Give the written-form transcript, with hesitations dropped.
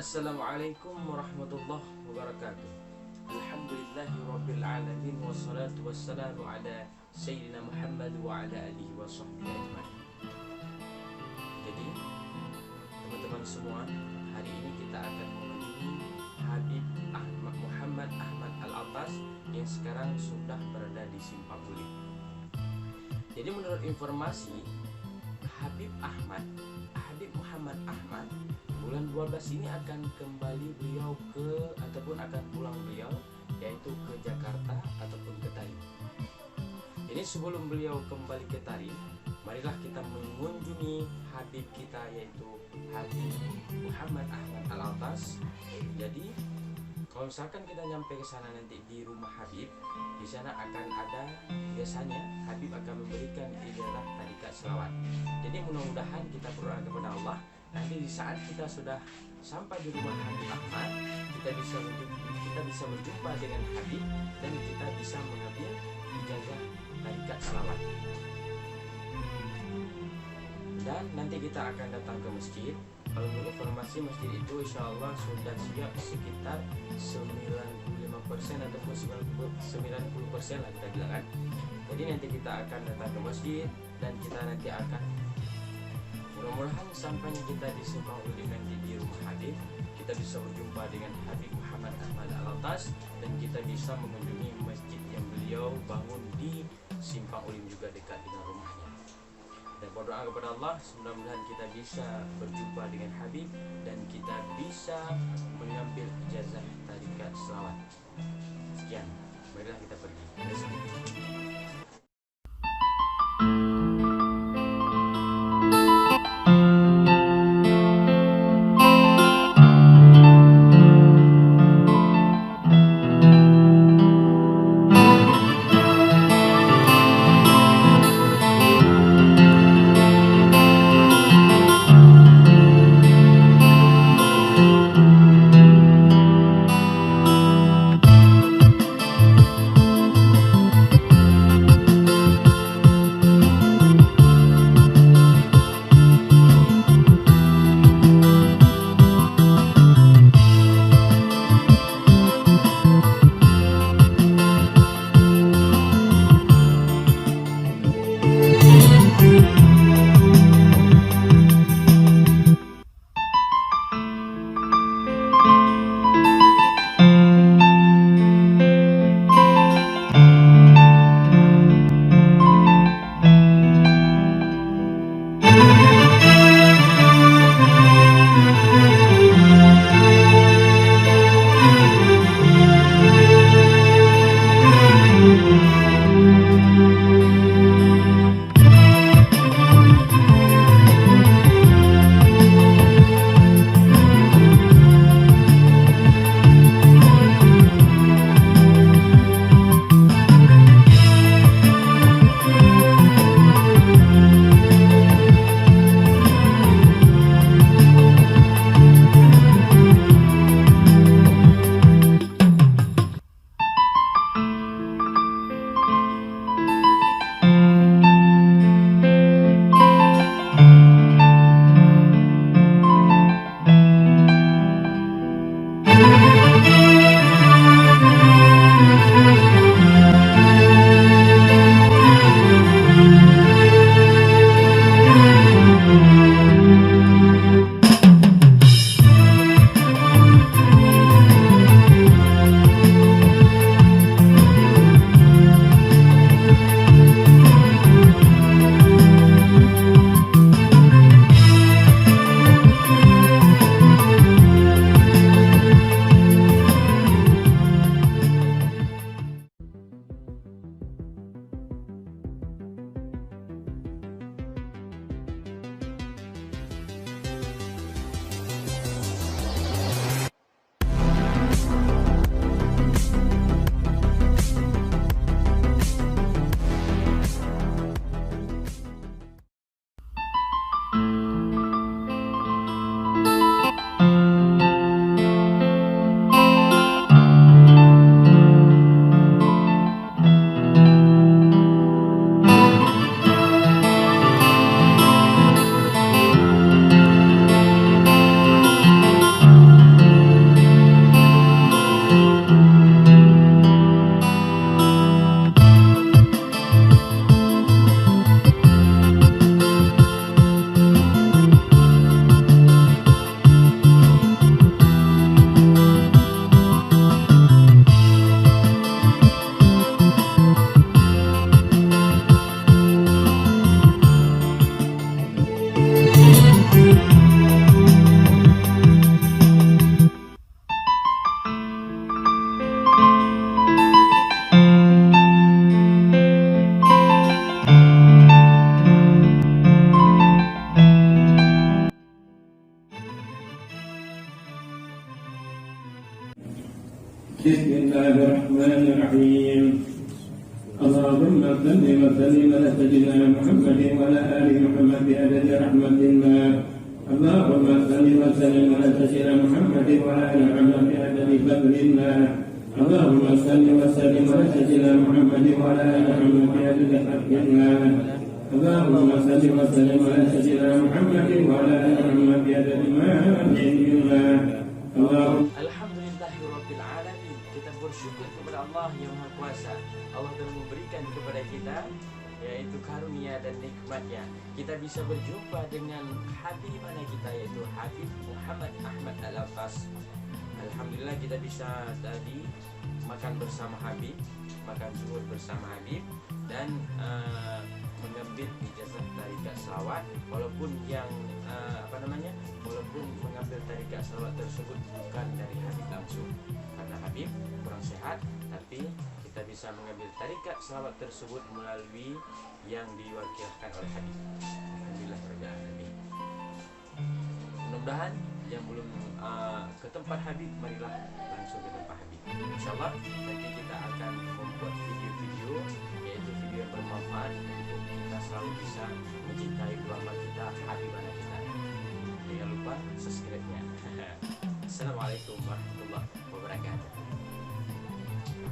Assalamualaikum warahmatullahi wabarakatuh. Alhamdulillahirrabbilalamin. Wassalatu wassalamu ala Sayyidina Muhammad wa ala alihi wa sahbihi ajma'in. Jadi teman-teman semua, hari ini kita akan mengunjungi Habib Ahmad Muhammad Ahmad Al-Attas yang sekarang sudah berada di Simpang Ulim. Jadi menurut informasi Habib Muhammad Ahmad, bulan 12 ini akan kembali beliau akan pulang beliau, yaitu ke Jakarta ataupun ke Tarif. Ini sebelum beliau kembali ke Tarif, marilah kita mengunjungi Habib kita, yaitu Habib Muhammad Ahmad Al-Attas. Jadi kalau misalkan kita nyampe ke sana nanti di rumah Habib, di sana akan ada, biasanya Habib akan memberikan ijazah tarikat selawat. Jadi mudah-mudahan kita berdoa kepada Allah, nanti di saat kita sudah sampai di rumah Habib Ahmad, kita bisa berjumpa dengan Habib dan kita bisa mengambil ijazah tarikat selawat. Dan nanti kita akan datang ke masjid. Kalau menurut informasi masjid itu insya Allah sudah siap sekitar 95% ataupun 90% lah kita bilang kan. Jadi nanti kita akan datang ke masjid dan kita nanti akan mudah-mudahan sampainya kita di Simpang Ulim nanti di rumah Habib, kita bisa berjumpa dengan Habib Muhammad Ahmad Al-Attas dan kita bisa mengunjungi masjid yang beliau bangun di Simpang Ulim juga dekat dengan rumahnya. Dan berdoa kepada Allah, mudah-mudahan kita bisa berjumpa dengan Habib dan kita bisa mengambil ijazah tarikat selawat. Sekian, marilah kita pergi. بسم الله الرحمن الرحيم. اللهم صل وسلم على سيدنا محمد وعلى آل محمد بعدد رحمة الله. اللهم صل وسلم على سيدنا محمد وعلى آل محمد بعدد فضل الله. اللهم صل وسلم على سيدنا محمد وعلى آل محمد بعدد حق الله. اللهم صل وسلم على سيدنا محمد وعلى آل محمد بعدد ما الله. Alhamdulillahirabbil alamin. Kita bersyukur kepada Allah yang Maha Kuasa. Allah telah memberikan kepada kita yaitu karunia dan nikmatnya. Kita bisa berjumpa dengan Habib mana kita, yaitu Habib Muhammad Ahmad Al-Abbas. Alhamdulillah kita bisa tadi makan bersama Habib, makan zuhur bersama Habib, dan mengambil ijazah tarikat selawat. Walaupun yang walaupun mengambil tarikat selawat tersebut bukan dari Habib langsung, karena Habib kurang sehat, tapi kita bisa mengambil tarikat selawat tersebut melalui yang diwakilkan oleh Habib. Alhamdulillah rabbil alamin. Mudah-mudahan yang belum ke tempat Habib, marilah langsung ke tempat Habib. Insyaallah nanti kita akan membuat video-video, yaitu video yang bermanfaat untuk kita selalu bisa mencintai ulama kita, Habib anak kita. Jangan lupa subscribe-nya. Assalamualaikum warahmatullahi wabarakatuh.